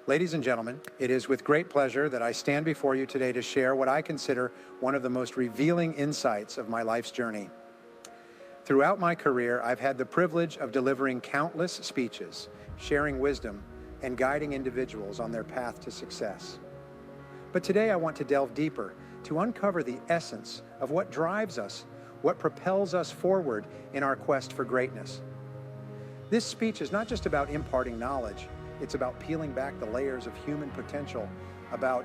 Ladies and gentlemen, it is with great pleasure that I stand before you today to share what I consider one of the most revealing insights of my life's journey. Throughout my career, I've had the privilege of delivering countless speeches, sharing wisdom, and guiding individuals on their path to success. But today I want to delve deeper to uncover the essence of what drives us, what propels us forward in our quest for greatness. This speech is not just about imparting knowledge, it's about peeling back the layers of human potential, about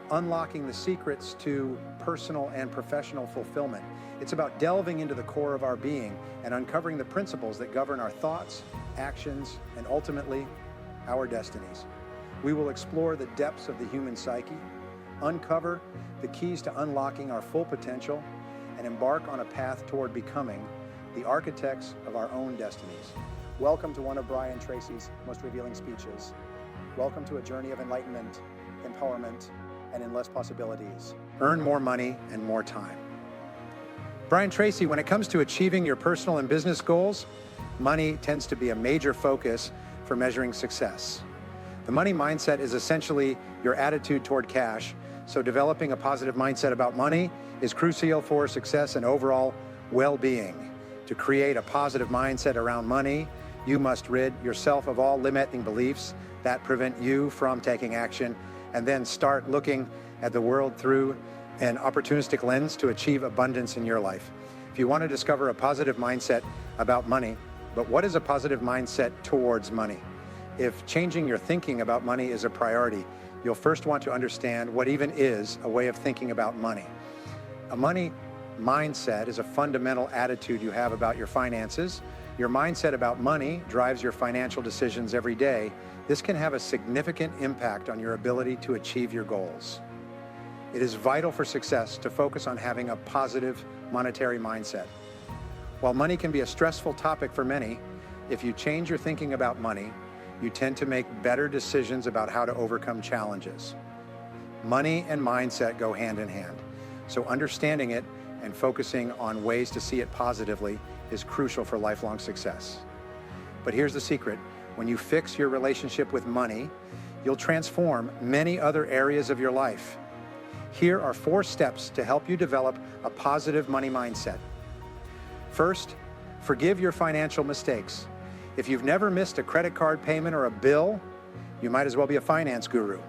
unlocking the secrets to personal and professional fulfillment. It's about delving into the core of our being and uncovering the principles that govern our thoughts, actions, and ultimately, our destinies. We will explore the depths of the human psyche, uncover the keys to unlocking our full potential, and embark on a path toward becoming the architects of our own destinies. Welcome to one of Brian Tracy's most revealing speeches. Welcome to a journey of enlightenment, empowerment, and endless possibilities. Earn more money and more time. Brian Tracy, when it comes to achieving your personal and business goals, money tends to be a major focus for measuring success. The money mindset is essentially your attitude toward cash, so developing a positive mindset about money is crucial for success and overall well-being. To create a positive mindset around money, you must rid yourself of all limiting beliefs that prevent you from taking action, and then start looking at the world through an opportunistic lens to achieve abundance in your life. If you want to discover a positive mindset about money, but what is a positive mindset towards money? If changing your thinking about money is a priority, you'll first want to understand what even is a way of thinking about money. A money mindset is a fundamental attitude you have about your finances. Your mindset about money drives your financial decisions every day. This can have a significant impact on your ability to achieve your goals. It is vital for success to focus on having a positive monetary mindset. While money can be a stressful topic for many, if you change your thinking about money, you tend to make better decisions about how to overcome challenges. Money and mindset go hand in hand, so understanding it and focusing on ways to see it positively is crucial for lifelong success. But here's the secret. When you fix your relationship with money, you'll transform many other areas of your life. Here are 4 steps to help you develop a positive money mindset. First, forgive your financial mistakes. If you've never missed a credit card payment or a bill, you might as well be a finance guru.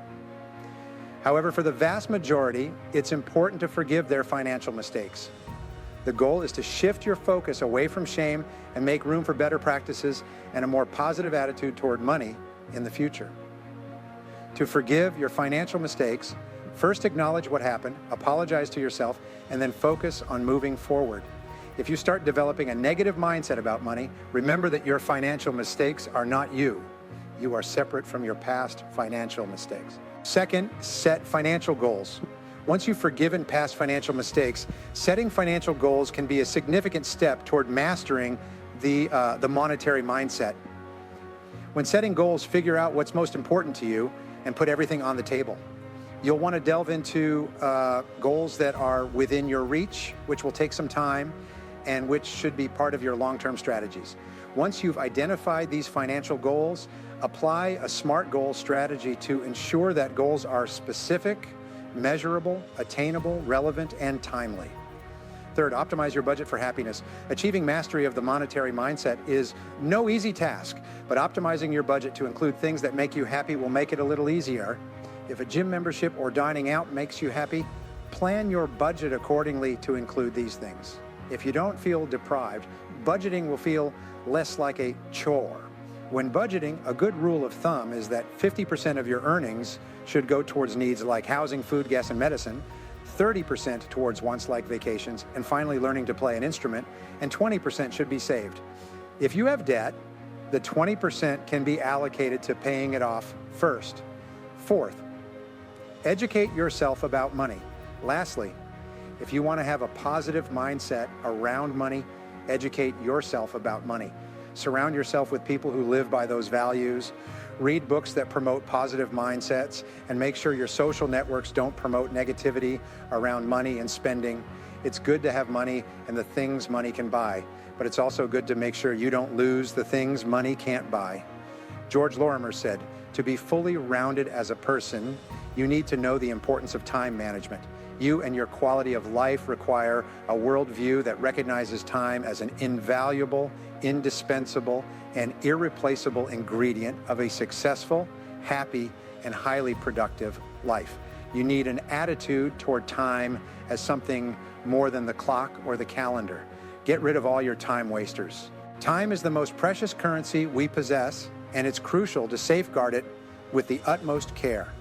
However, for the vast majority, it's important to forgive their financial mistakes. The goal is to shift your focus away from shame and make room for better practices and a more positive attitude toward money in the future. To forgive your financial mistakes, first acknowledge what happened, apologize to yourself, and then focus on moving forward. If you start developing a negative mindset about money, remember that your financial mistakes are not you. You are separate from your past financial mistakes. Second, set financial goals. Once you've forgiven past financial mistakes, setting financial goals can be a significant step toward mastering the monetary mindset. When setting goals, figure out what's most important to you and put everything on the table. You'll want to delve into goals that are within your reach, which will take some time and which should be part of your long-term strategies. Once you've identified these financial goals, apply a SMART goal strategy to ensure that goals are specific, measurable, attainable, relevant, and timely. Third, optimize your budget for happiness. Achieving mastery of the monetary mindset is no easy task, but optimizing your budget to include things that make you happy will make it a little easier. If a gym membership or dining out makes you happy, plan your budget accordingly to include these things. If you don't feel deprived, budgeting will feel less like a chore. When budgeting, a good rule of thumb is that 50% of your earnings should go towards needs like housing, food, gas, and medicine, 30% towards wants like vacations, and finally learning to play an instrument, and 20% should be saved. If you have debt, the 20% can be allocated to paying it off first. Fourth, educate yourself about money. Lastly, if you want to have a positive mindset around money, educate yourself about money. Surround yourself with people who live by those values. Read books that promote positive mindsets, and make sure your social networks don't promote negativity around money and spending. It's good to have money and the things money can buy, but it's also good to make sure you don't lose the things money can't buy. George Lorimer said, To be fully rounded as a person, you need to know the importance of time management. You and your quality of life require a worldview that recognizes time as an invaluable, indispensable, and irreplaceable ingredient of a successful, happy, and highly productive life. You need an attitude toward time as something more than the clock or the calendar. Get rid of all your time wasters. Time is the most precious currency we possess, and it's crucial to safeguard it with the utmost care.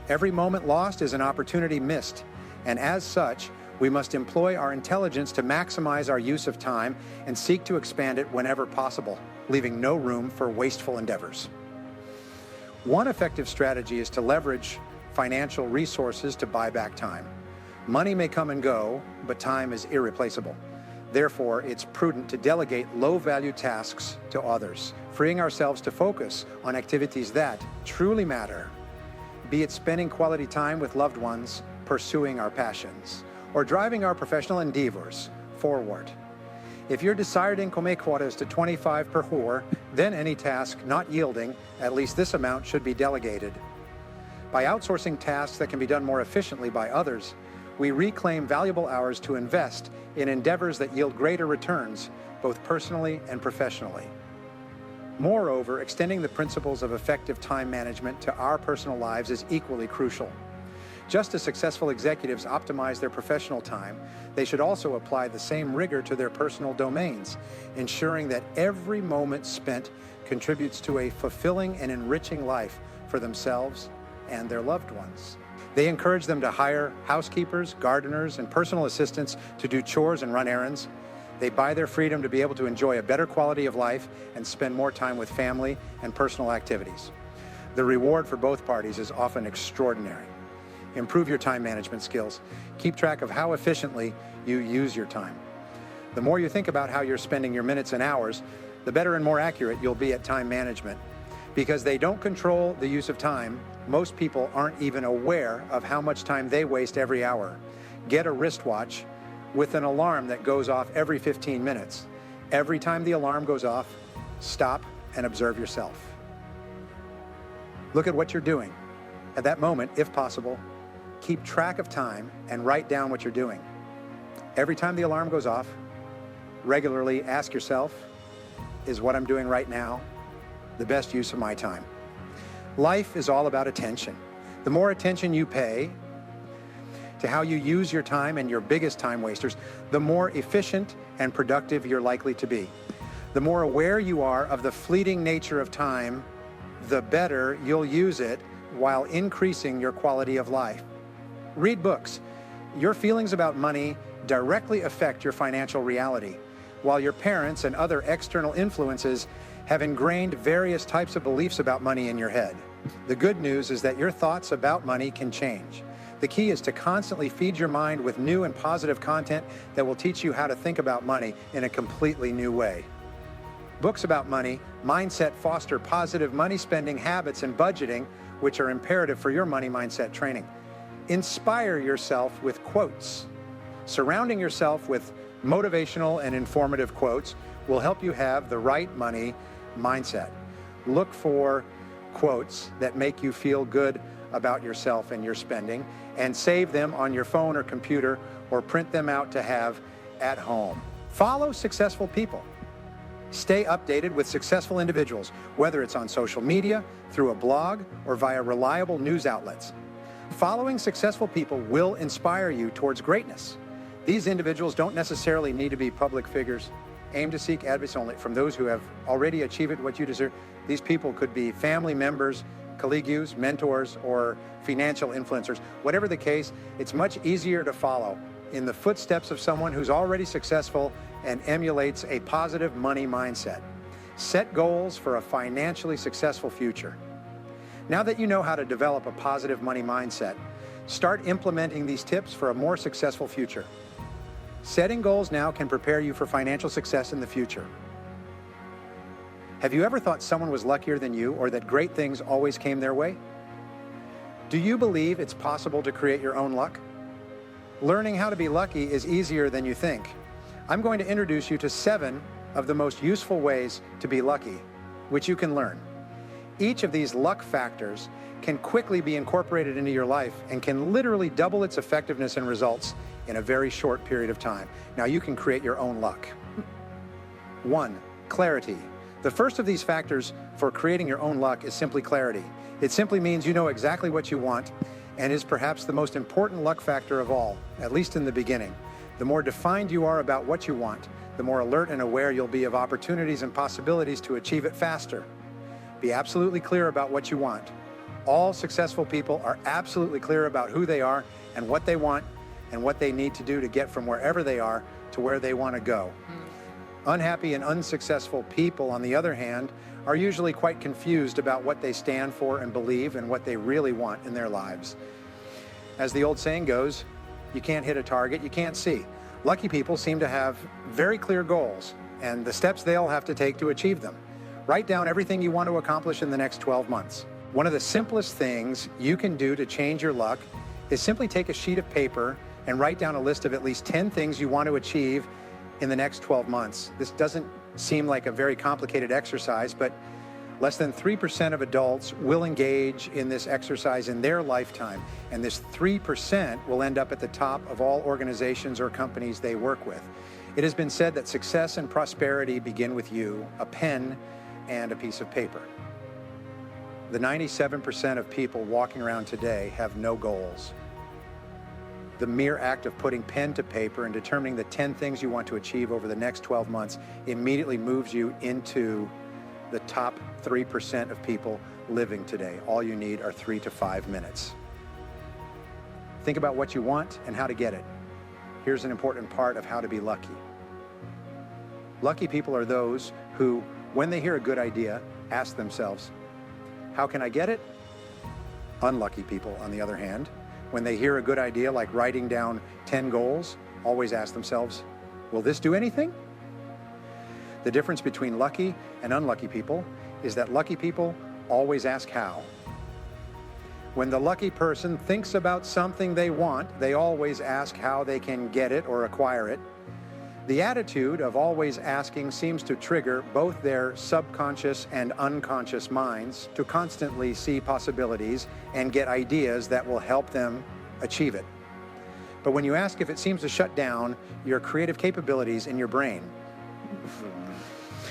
Every moment lost is an opportunity missed, and as such, we must employ our intelligence to maximize our use of time and seek to expand it whenever possible, leaving no room for wasteful endeavors. One effective strategy is to leverage financial resources to buy back time. Money may come and go, but time is irreplaceable. Therefore, it's prudent to delegate low-value tasks to others, freeing ourselves to focus on activities that truly matter, be it spending quality time with loved ones, pursuing our passions, or driving our professional endeavors forward. If your desired income quota is to 25 per hour, then any task not yielding at least this amount should be delegated. By outsourcing tasks that can be done more efficiently by others, we reclaim valuable hours to invest in endeavors that yield greater returns, both personally and professionally. Moreover, extending the principles of effective time management to our personal lives is equally crucial. Just as successful executives optimize their professional time, they should also apply the same rigor to their personal domains, ensuring that every moment spent contributes to a fulfilling and enriching life for themselves and their loved ones. They encourage them to hire housekeepers, gardeners, and personal assistants to do chores and run errands. They buy their freedom to be able to enjoy a better quality of life and spend more time with family and personal activities. The reward for both parties is often extraordinary. Improve your time management skills. Keep track of how efficiently you use your time. The more you think about how you're spending your minutes and hours, the better and more accurate you'll be at time management. Because they don't control the use of time, most people aren't even aware of how much time they waste every hour. Get a wristwatch with an alarm that goes off every 15 minutes. Every time the alarm goes off, stop and observe yourself. Look at what you're doing. At that moment, if possible, keep track of time and write down what you're doing. Every time the alarm goes off, regularly ask yourself, is what I'm doing right now the best use of my time? Life is all about attention. The more attention you pay to how you use your time and your biggest time wasters, the more efficient and productive you're likely to be. The more aware you are of the fleeting nature of time, the better you'll use it while increasing your quality of life. Read books. Your feelings about money directly affect your financial reality, while your parents and other external influences have ingrained various types of beliefs about money in your head. The good news is that your thoughts about money can change. The key is to constantly feed your mind with new and positive content that will teach you how to think about money in a completely new way. Books about money, mindset foster positive money spending habits and budgeting, which are imperative for your money mindset training. Inspire yourself with quotes. Surrounding yourself with motivational and informative quotes will help you have the right money mindset. Look for quotes that make you feel good about yourself and your spending, and save them on your phone or computer, or print them out to have at home. Follow successful people. Stay updated with successful individuals, whether it's on social media, through a blog, or via reliable news outlets. Following successful people will inspire you towards greatness. These individuals don't necessarily need to be public figures. Aim to seek advice only from those who have already achieved what you deserve. These people could be family members, colleagues, mentors, or financial influencers. Whatever the case, it's much easier to follow in the footsteps of someone who's already successful and emulates a positive money mindset. Set goals for a financially successful future. Now that you know how to develop a positive money mindset, start implementing these tips for a more successful future. Setting goals now can prepare you for financial success in the future. Have you ever thought someone was luckier than you, or that great things always came their way? Do you believe it's possible to create your own luck? Learning how to be lucky is easier than you think. I'm going to introduce you to 7 of the most useful ways to be lucky, which you can learn. Each of these luck factors can quickly be incorporated into your life and can literally double its effectiveness and results in a very short period of time. Now you can create your own luck. 1. Clarity. The first of these factors for creating your own luck is simply clarity. It simply means you know exactly what you want and is perhaps the most important luck factor of all, at least in the beginning. The more defined you are about what you want, the more alert and aware you'll be of opportunities and possibilities to achieve it faster. Be absolutely clear about what you want. All successful people are absolutely clear about who they are and what they want and what they need to do to get from wherever they are to where they want to go. Unhappy and unsuccessful people, on the other hand, are usually quite confused about what they stand for and believe and what they really want in their lives. As the old saying goes, you can't hit a target you can't see. Lucky people seem to have very clear goals and the steps they'll have to take to achieve them. Write down everything you want to accomplish in the next 12 months. One of the simplest things you can do to change your luck is simply take a sheet of paper and write down a list of at least 10 things you want to achieve in the next 12 months. This doesn't seem like a very complicated exercise, but less than 3% of adults will engage in this exercise in their lifetime, and this 3% will end up at the top of all organizations or companies they work with. It has been said that success and prosperity begin with you, a pen, and a piece of paper. The 97% of people walking around today have no goals. The mere act of putting pen to paper and determining the 10 things you want to achieve over the next 12 months immediately moves you into the top 3% of people living today. All you need are 3 to 5 minutes. Think about what you want and how to get it. Here's an important part of how to be lucky. Lucky people are those who, when they hear a good idea, ask themselves, how can I get it? Unlucky people, on the other hand, when they hear a good idea like writing down 10 goals, always ask themselves, will this do anything? The difference between lucky and unlucky people is that lucky people always ask how. When the lucky person thinks about something they want, they always ask how they can get it or acquire it. The attitude of always asking seems to trigger both their subconscious and unconscious minds to constantly see possibilities and get ideas that will help them achieve it. But when you ask if it seems to shut down your creative capabilities in your brain.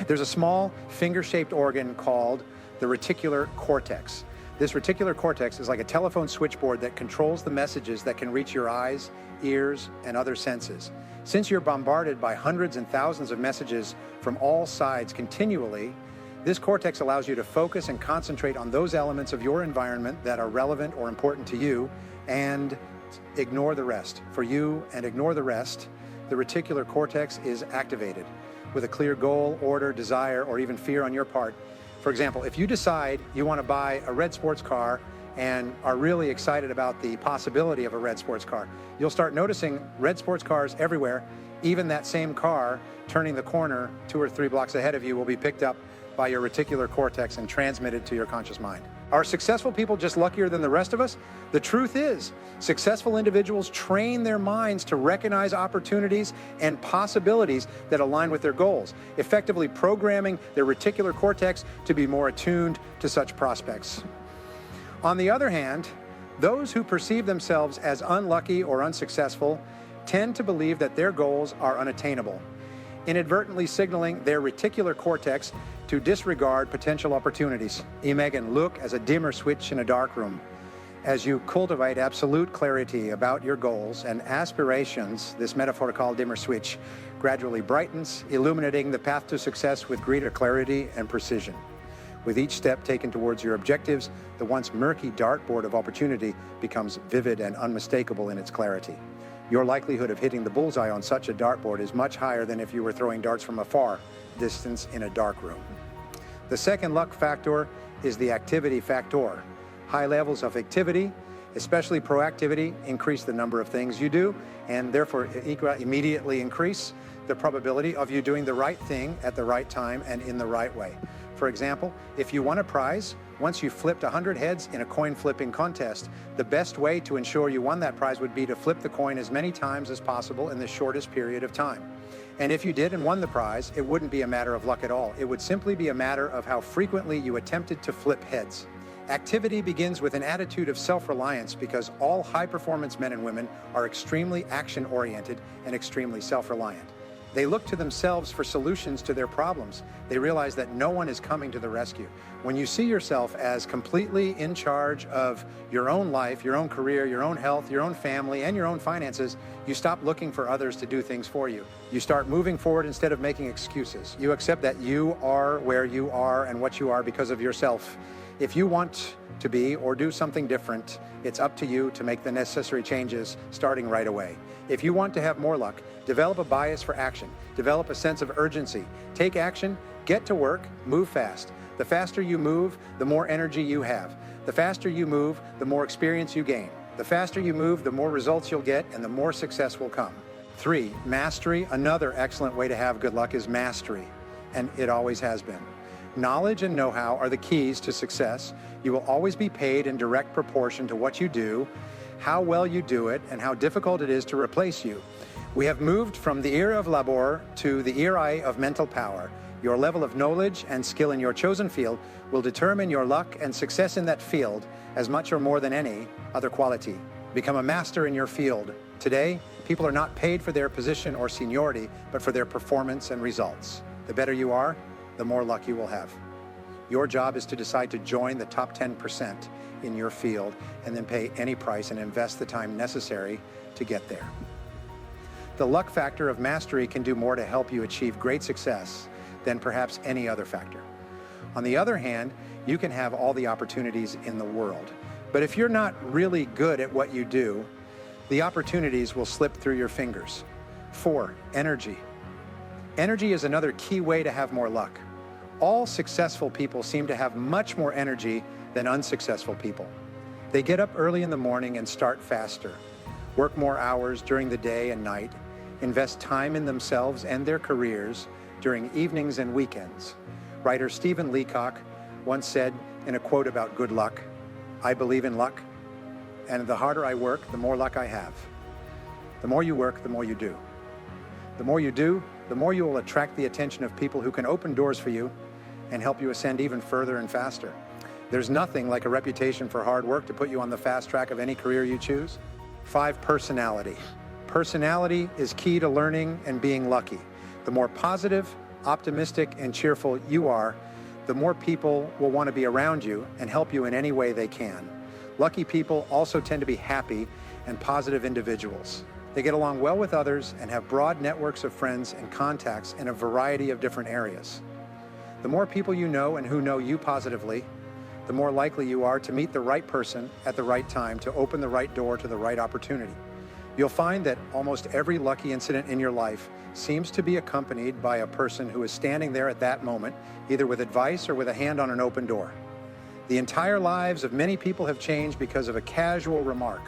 There's a small finger-shaped organ called the reticular cortex. This reticular cortex is like a telephone switchboard that controls the messages that can reach your eyes, ears, and other senses. Since you're bombarded by hundreds and thousands of messages from all sides continually, this cortex allows you to focus and concentrate on those elements of your environment that are relevant or important to you and ignore the rest. For you and ignore the rest, the reticular cortex is activated with a clear goal, order, desire, or even fear on your part. For example, if you decide you want to buy a red sports car and are really excited about the possibility of a red sports car, you'll start noticing red sports cars everywhere. Even that same car turning the corner 2 or 3 blocks ahead of you will be picked up by your reticular cortex and transmitted to your conscious mind. Are successful people just luckier than the rest of us? The truth is, successful individuals train their minds to recognize opportunities and possibilities that align with their goals, effectively programming their reticular cortex to be more attuned to such prospects. On the other hand, those who perceive themselves as unlucky or unsuccessful tend to believe that their goals are unattainable, inadvertently signaling their reticular cortex to disregard potential opportunities. Imagine look as a dimmer switch in a dark room. As you cultivate absolute clarity about your goals and aspirations, this metaphor called dimmer switch gradually brightens, illuminating the path to success with greater clarity and precision. With each step taken towards your objectives, the once murky dartboard of opportunity becomes vivid and unmistakable in its clarity. Your likelihood of hitting the bullseye on such a dartboard is much higher than if you were throwing darts from a far distance in a dark room. The second luck factor is the activity factor. High levels of activity Especially proactivity, increase the number of things you do, and therefore immediately increase the probability of you doing the right thing at the right time and in the right way. For example, if you won a prize, once you flipped 100 heads in a coin flipping contest, the best way to ensure you won that prize would be to flip the coin as many times as possible in the shortest period of time. And if you did and won the prize, it wouldn't be a matter of luck at all. It would simply be a matter of how frequently you attempted to flip heads. Activity begins with an attitude of self-reliance because all high-performance men and women are extremely action-oriented and extremely self-reliant. They look to themselves for solutions to their problems. They realize that no one is coming to the rescue. When you see yourself as completely in charge of your own life, your own career, your own health, your own family, and your own finances, you stop looking for others to do things for you. You start moving forward instead of making excuses. You accept that you are where you are and what you are because of yourself. If you want to be or do something different, it's up to you to make the necessary changes starting right away. If you want to have more luck, develop a bias for action, develop a sense of urgency, take action, get to work, move fast. The faster you move, the more energy you have. The faster you move, the more experience you gain. The faster you move, the more results you'll get and the more success will come. 3, mastery. Another excellent way to have good luck is mastery, and it always has been. Knowledge and know-how are the keys to success. You will always be paid in direct proportion to what you do, how well you do it, and how difficult it is to replace you. We have moved from the era of labor to the era of mental power. Your level of knowledge and skill in your chosen field will determine your luck and success in that field as much or more than any other quality. Become a master in your field. Today, people are not paid for their position or seniority, but for their performance and results. The better you are, the more luck you will have. Your job is to decide to join the top 10% in your field and then pay any price and invest the time necessary to get there. The luck factor of mastery can do more to help you achieve great success than perhaps any other factor. On the other hand, you can have all the opportunities in the world, but if you're not really good at what you do, the opportunities will slip through your fingers. 4, energy. Energy is another key way to have more luck. All successful people seem to have much more energy than unsuccessful people. They get up early in the morning and start faster, work more hours during the day and night, invest time in themselves and their careers during evenings and weekends. Writer Stephen Leacock once said in a quote about good luck, "I believe in luck, and the harder I work, the more luck I have. The more you work, the more you do. The more you do, the more you will attract the attention of people who can open doors for you and help you ascend even further and faster. There's nothing like a reputation for hard work to put you on the fast track of any career you choose." 5, personality. Personality is key to learning and being lucky. The more positive, optimistic, and cheerful you are, the more people will want to be around you and help you in any way they can. Lucky people also tend to be happy and positive individuals. They get along well with others and have broad networks of friends and contacts in a variety of different areas. The more people you know and who know you positively, the more likely you are to meet the right person at the right time to open the right door to the right opportunity. You'll find that almost every lucky incident in your life seems to be accompanied by a person who is standing there at that moment, either with advice or with a hand on an open door. The entire lives of many people have changed because of a casual remark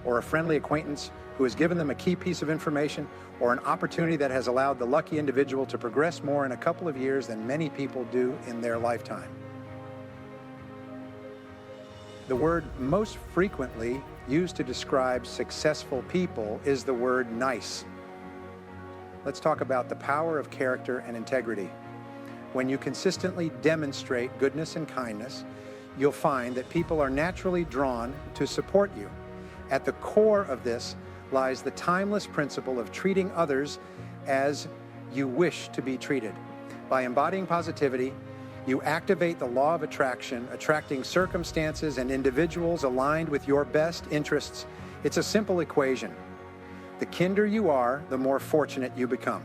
or a friendly acquaintance who has given them a key piece of information or an opportunity that has allowed the lucky individual to progress more in a couple of years than many people do in their lifetime. The word most frequently used to describe successful people is the word nice. Let's talk about the power of character and integrity. When you consistently demonstrate goodness and kindness, you'll find that people are naturally drawn to support you. At the core of this lies the timeless principle of treating others as you wish to be treated. By embodying positivity, you activate the law of attraction, attracting circumstances and individuals aligned with your best interests. It's a simple equation. The kinder you are, the more fortunate you become.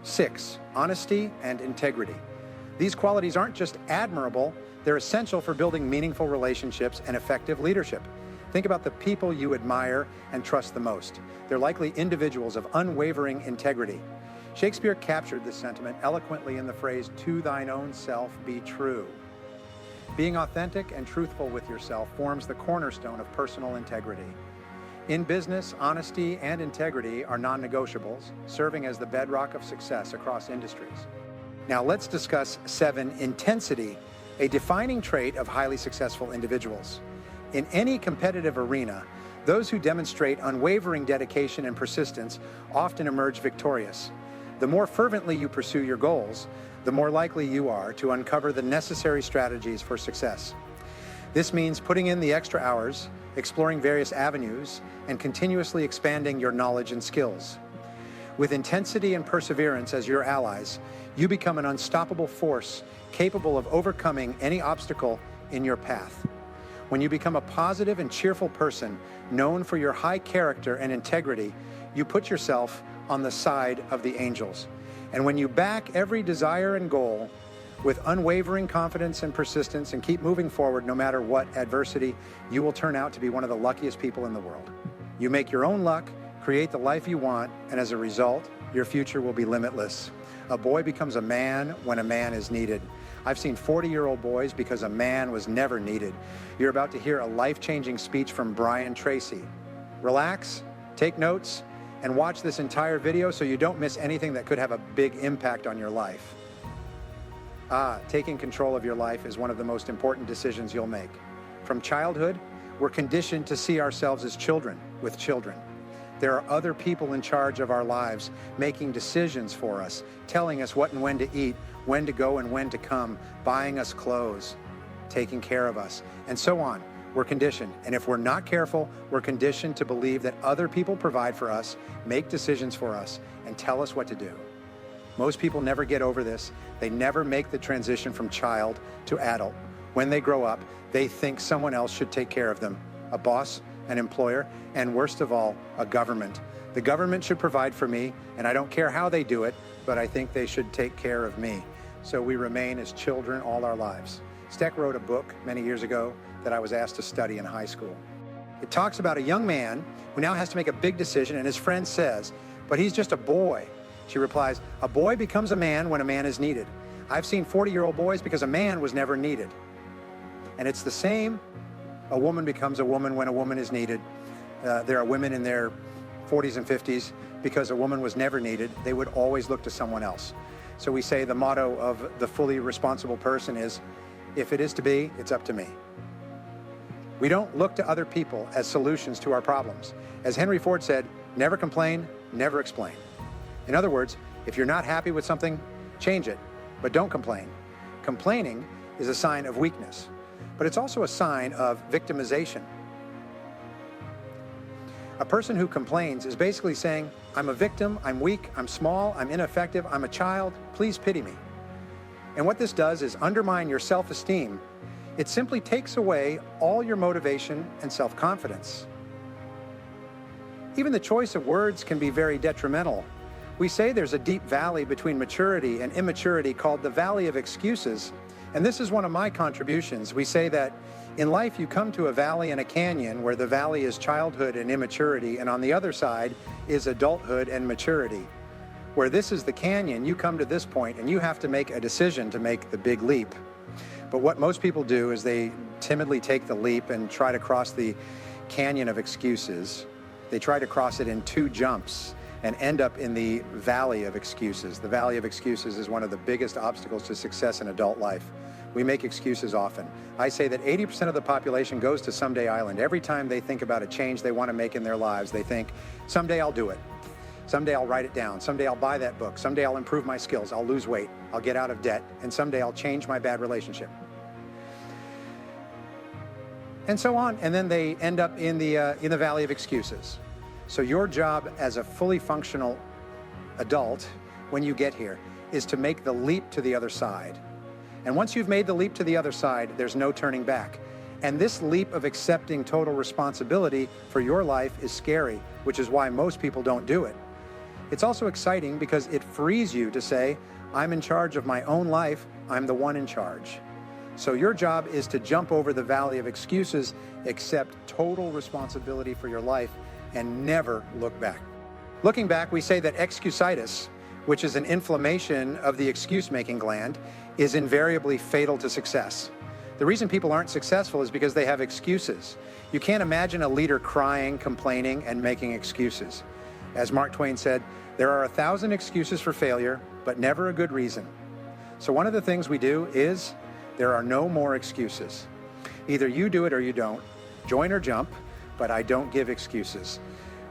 6, honesty and integrity. These qualities aren't just admirable, they're essential for building meaningful relationships and effective leadership. Think about the people you admire and trust the most. They're likely individuals of unwavering integrity. Shakespeare captured this sentiment eloquently in the phrase, "To thine own self be true." Being authentic and truthful with yourself forms the cornerstone of personal integrity. In business, honesty and integrity are non-negotiables, serving as the bedrock of success across industries. Now let's discuss 7, intensity, a defining trait of highly successful individuals. In any competitive arena, those who demonstrate unwavering dedication and persistence often emerge victorious. The more fervently you pursue your goals, the more likely you are to uncover the necessary strategies for success. This means putting in the extra hours, exploring various avenues, and continuously expanding your knowledge and skills. With intensity and perseverance as your allies, you become an unstoppable force capable of overcoming any obstacle in your path. When you become a positive and cheerful person, known for your high character and integrity, you put yourself on the side of the angels. And when you back every desire and goal with unwavering confidence and persistence and keep moving forward no matter what adversity, you will turn out to be one of the luckiest people in the world. You make your own luck, create the life you want, and as a result, your future will be limitless. A boy becomes a man when a man is needed. I've seen 40-year-old boys because a man was never needed. You're about to hear a life-changing speech from Tracy. Relax, take notes, and watch this entire video so you don't miss anything that could have a big impact on your life. Taking control of your life is one of the most important decisions you'll make. From childhood, we're conditioned to see ourselves as children with children. There are other people in charge of our lives, making decisions for us, telling us what and when to eat, when to go and when to come, buying us clothes, taking care of us, and so on. We're conditioned, and if we're not careful, we're conditioned to believe that other people provide for us, make decisions for us, and tell us what to do. Most people never get over this. They never make the transition from child to adult. When they grow up, they think someone else should take care of them, a boss, an employer, and worst of all, a government. The government should provide for me, and I don't care how they do it, but I think they should take care of me. So we remain as children all our lives. Steck wrote a book many years ago that I was asked to study in high school. It talks about a young man who now has to make a big decision, and his friend says, "But he's just a boy." She replies, "A boy becomes a man when a man is needed. I've seen 40-year-old boys because a man was never needed." And it's the same. A woman becomes a woman when a woman is needed. There are women in their 40s and 50s because a woman was never needed. They would always look to someone else. So we say the motto of the fully responsible person is, if it is to be, it's up to me. We don't look to other people as solutions to our problems. As Henry Ford said, never complain, never explain. In other words, if you're not happy with something, change it, but don't complain. Complaining is a sign of weakness, but it's also a sign of victimization. A person who complains is basically saying, I'm a victim, I'm weak, I'm small, I'm ineffective, I'm a child, please pity me. And what this does is undermine your self-esteem. It simply takes away all your motivation and self-confidence. Even the choice of words can be very detrimental. We say there's a deep valley between maturity and immaturity called the valley of excuses. And this is one of my contributions. We say that in life you come to a valley and a canyon where the valley is childhood and immaturity, and on the other side is adulthood and maturity. Where this is the canyon, you come to this point and you have to make a decision to make the big leap. But what most people do is they timidly take the leap and try to cross the canyon of excuses. They try to cross it in 2 jumps and end up in the valley of excuses. The valley of excuses is one of the biggest obstacles to success in adult life. We make excuses often. I say that 80% of the population goes to Someday Island. Every time they think about a change they want to make in their lives, they think, someday I'll do it. Someday I'll write it down. Someday I'll buy that book. Someday I'll improve my skills. I'll lose weight. I'll get out of debt. And someday I'll change my bad relationship. And so on. And then they end up in the valley of excuses. So your job as a fully functional adult, when you get here, is to make the leap to the other side. And once you've made the leap to the other side, there's no turning back. And this leap of accepting total responsibility for your life is scary, which is why most people don't do it. It's also exciting because it frees you to say, I'm in charge of my own life, I'm the one in charge. So your job is to jump over the valley of excuses, accept total responsibility for your life, and never look back. Looking back, we say that excusitis, which is an inflammation of the excuse-making gland, is invariably fatal to success. The reason people aren't successful is because they have excuses. You can't imagine a leader crying, complaining, and making excuses. As Mark Twain said, there are 1,000 excuses for failure, but never a good reason. So one of the things we do is there are no more excuses. Either you do it or you don't. Join or jump, but I don't give excuses.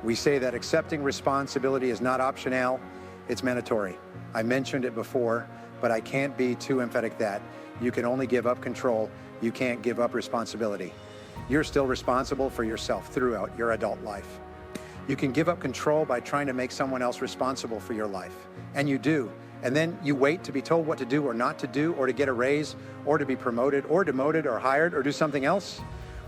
We say that accepting responsibility is not optional, it's mandatory. I mentioned it before, but I can't be too emphatic that you can only give up control. You can't give up responsibility. You're still responsible for yourself throughout your adult life. You can give up control by trying to make someone else responsible for your life, and you do. And then you wait to be told what to do or not to do, or to get a raise, or to be promoted, or demoted, or hired, or do something else.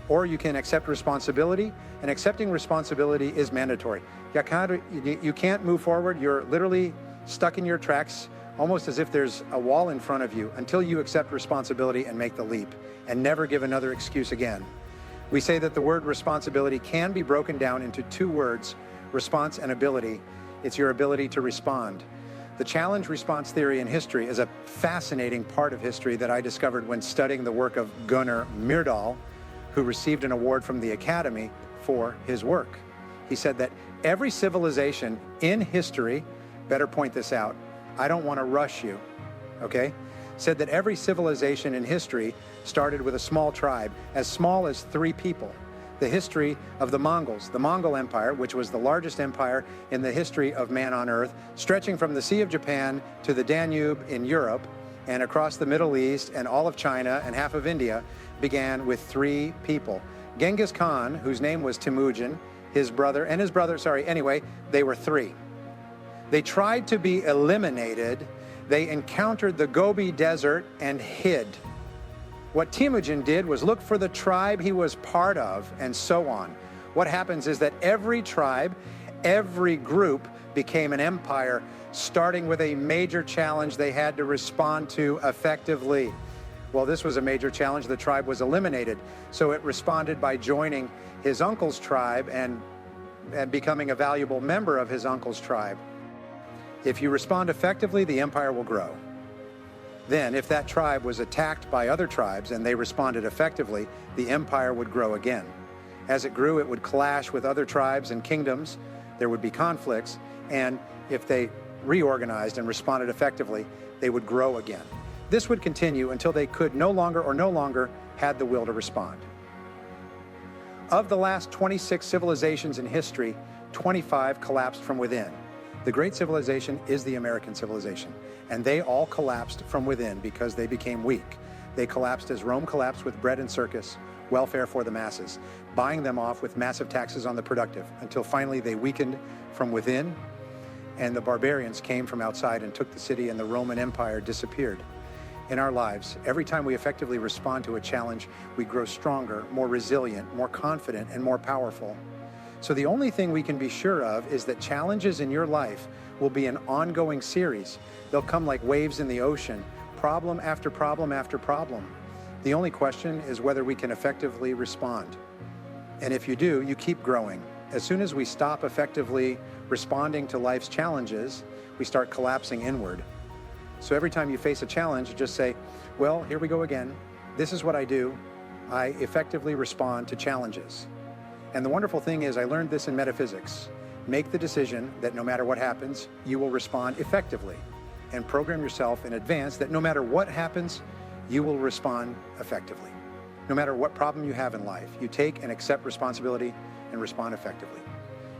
Or you can accept responsibility, and accepting responsibility is mandatory. You can't move forward. You're literally stuck in your tracks, almost as if there's a wall in front of you, until you accept responsibility and make the leap, and never give another excuse again. We say that the word responsibility can be broken down into two words, response and ability. It's your ability to respond. The challenge response theory in history is a fascinating part of history that I discovered when studying the work of Gunnar Myrdal, who received an award from the Academy for his work. He said that every civilization in history, better point this out, I don't want to rush you, okay? Said that every civilization in history started with a small tribe, as small as 3 people. The history of the Mongols, the Mongol Empire, which was the largest empire in the history of man on earth, stretching from the Sea of Japan to the Danube in Europe and across the Middle East and all of China and half of India, began with 3 people. Genghis Khan, whose name was Temujin, his brother, anyway, they were 3. They tried to be eliminated. They encountered the Gobi Desert and hid. What Temujin did was look for the tribe he was part of, and so on. What happens is that every tribe, every group became an empire, starting with a major challenge they had to respond to effectively. Well, this was a major challenge. The tribe was eliminated, so it responded by joining his uncle's tribe and becoming a valuable member of his uncle's tribe. If you respond effectively, the empire will grow. Then, if that tribe was attacked by other tribes and they responded effectively, the empire would grow again. As it grew, it would clash with other tribes and kingdoms. There would be conflicts, and if they reorganized and responded effectively, they would grow again. This would continue until they could no longer had the will to respond. Of the last 26 civilizations in history, 25 collapsed from within. The great civilization is the American civilization, and they all collapsed from within because they became weak. They collapsed as Rome collapsed with bread and circus, welfare for the masses, buying them off with massive taxes on the productive, until finally they weakened from within, and the barbarians came from outside and took the city, and the Roman Empire disappeared. In our lives, every time we effectively respond to a challenge, we grow stronger, more resilient, more confident, and more powerful. So the only thing we can be sure of is that challenges in your life will be an ongoing series. They'll come like waves in the ocean, problem after problem after problem. The only question is whether we can effectively respond. And if you do, you keep growing. As soon as we stop effectively responding to life's challenges, we start collapsing inward. So every time you face a challenge, just say, well, here we go again. This is what I do. I effectively respond to challenges. And the wonderful thing is, I learned this in metaphysics. Make the decision that no matter what happens, you will respond effectively, and program yourself in advance that no matter what happens, you will respond effectively. No matter what problem you have in life, you take and accept responsibility and respond effectively.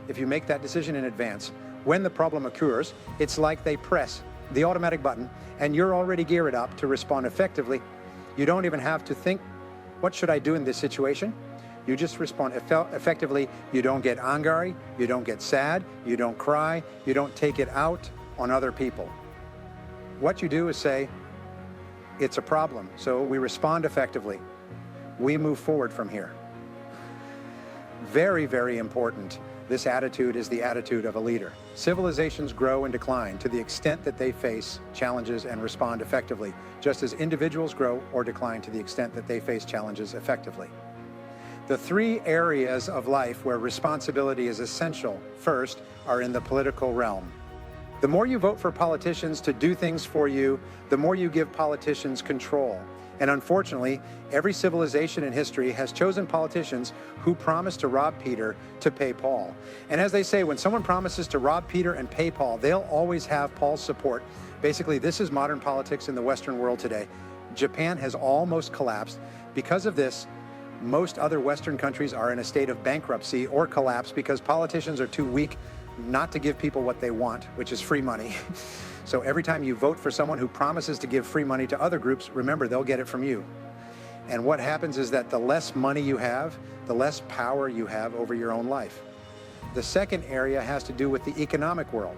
If you make that decision in advance, when the problem occurs, it's like they press the automatic button and you're already geared up to respond effectively. You don't even have to think, what should I do in this situation? You just respond effectively. You don't get angry, you don't get sad, you don't cry, you don't take it out on other people. What you do is say, it's a problem, so we respond effectively. We move forward from here. Very, very important. This attitude is the attitude of a leader. Civilizations grow and decline to the extent that they face challenges and respond effectively, just as individuals grow or decline to the extent that they face challenges effectively. The 3 areas of life where responsibility is essential, first, are in the political realm. The more you vote for politicians to do things for you, the more you give politicians control. And unfortunately, every civilization in history has chosen politicians who promise to rob Peter to pay Paul. And as they say, when someone promises to rob Peter and pay Paul, they'll always have Paul's support. Basically, this is modern politics in the Western world today. Japan has almost collapsed. Because of this, most other Western countries are in a state of bankruptcy or collapse because politicians are too weak not to give people what they want, which is free money. So every time you vote for someone who promises to give free money to other groups, remember, they'll get it from you. And what happens is that the less money you have, the less power you have over your own life. The second area has to do with the economic world.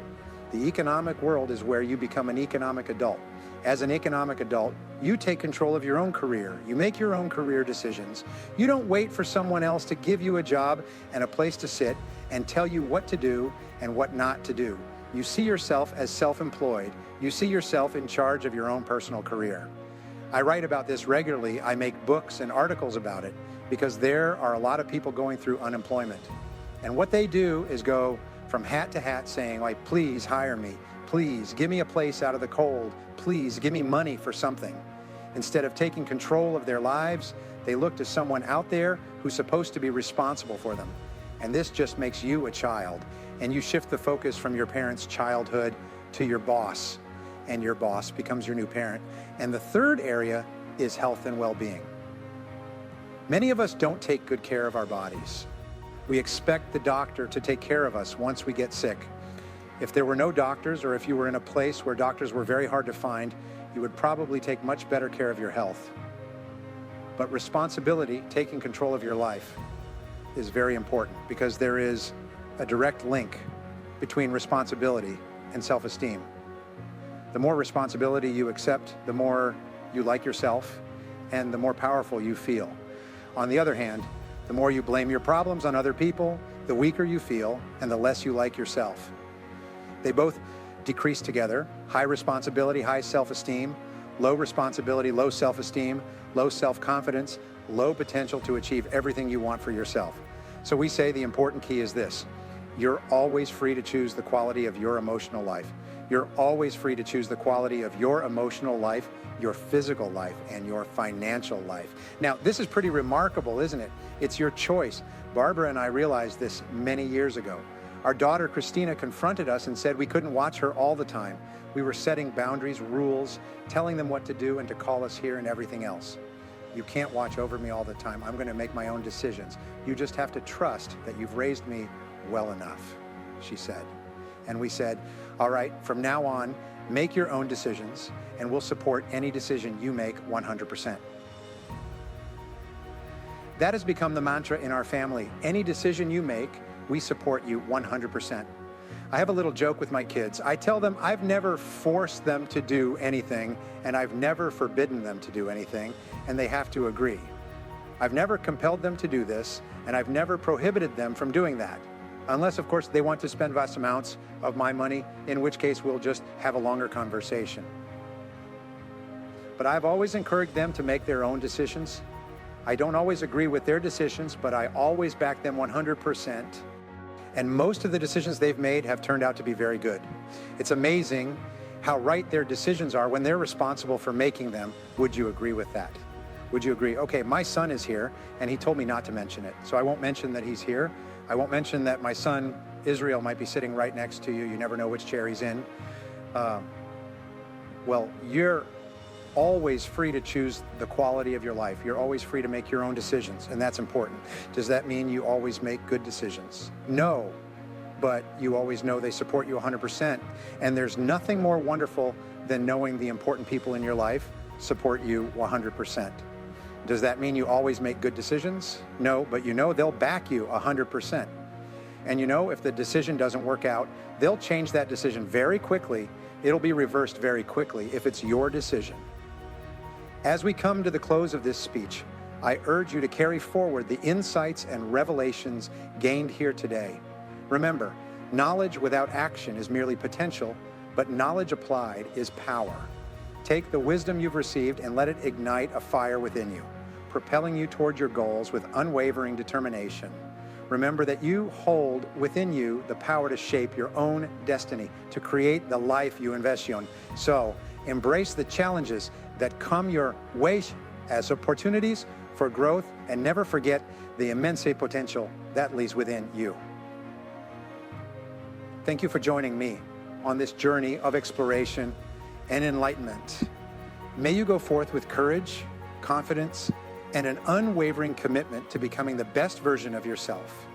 The economic world is where you become an economic adult. As an economic adult, you take control of your own career. You make your own career decisions. You don't wait for someone else to give you a job and a place to sit and tell you what to do and what not to do. You see yourself as self-employed. You see yourself in charge of your own personal career. I write about this regularly. I make books and articles about it because there are a lot of people going through unemployment. And what they do is go from hat to hat saying, like, please hire me. Please give me a place out of the cold. Please give me money for something. Instead of taking control of their lives, they look to someone out there who's supposed to be responsible for them. And this just makes you a child. And you shift the focus from your parents' childhood to your boss. And your boss becomes your new parent. And the third area is health and well-being. Many of us don't take good care of our bodies. We expect the doctor to take care of us once we get sick. If there were no doctors, or if you were in a place where doctors were very hard to find, you would probably take much better care of your health. But responsibility, taking control of your life, is very important because there is a direct link between responsibility and self-esteem. The more responsibility you accept, the more you like yourself and the more powerful you feel. On the other hand, the more you blame your problems on other people, the weaker you feel and the less you like yourself. They both decrease together. High responsibility, high self-esteem, low responsibility, low self-esteem, low self-confidence, low potential to achieve everything you want for yourself. So we say the important key is this: you're always free to choose the quality of your emotional life. You're always free to choose the quality of your emotional life, your physical life, and your financial life. Now, this is pretty remarkable, isn't it? It's your choice. Barbara and I realized this many years ago. Our daughter, Christina, confronted us and said we couldn't watch her all the time. We were setting boundaries, rules, telling them what to do and to call us here and everything else. You can't watch over me all the time. I'm going to make my own decisions. You just have to trust that you've raised me well enough, she said. And we said, all right, from now on, make your own decisions, and we'll support any decision you make 100%. That has become the mantra in our family. Any decision you make, we support you 100%. I have a little joke with my kids. I tell them I've never forced them to do anything, and I've never forbidden them to do anything, and they have to agree. I've never compelled them to do this, and I've never prohibited them from doing that. Unless, of course, they want to spend vast amounts of my money, in which case we'll just have a longer conversation. But I've always encouraged them to make their own decisions. I don't always agree with their decisions, but I always back them 100%. And most of the decisions they've made have turned out to be very good. It's amazing how right their decisions are when they're responsible for making them. Would you agree with that? Would you agree? Okay, my son is here, and he told me not to mention it, so I won't mention that he's here. I won't mention that my son, Israel, might be sitting right next to you. You never know which chair he's in. Well, you're always free to choose the quality of your life. You're always free to make your own decisions, and that's important. Does that mean you always make good decisions? No, but you always know they support you 100%. And there's nothing more wonderful than knowing the important people in your life support you 100%. Does that mean you always make good decisions? No, but you know they'll back you 100%. And you know if the decision doesn't work out, they'll change that decision very quickly. It'll be reversed very quickly if it's your decision. As we come to the close of this speech, I urge you to carry forward the insights and revelations gained here today. Remember, knowledge without action is merely potential, but knowledge applied is power. Take the wisdom you've received and let it ignite a fire within you, propelling you toward your goals with unwavering determination. Remember that you hold within you the power to shape your own destiny, to create the life you envision. So embrace the challenges that come your way as opportunities for growth, and never forget the immense potential that lies within you. Thank you for joining me on this journey of exploration and enlightenment. May you go forth with courage, confidence, and an unwavering commitment to becoming the best version of yourself.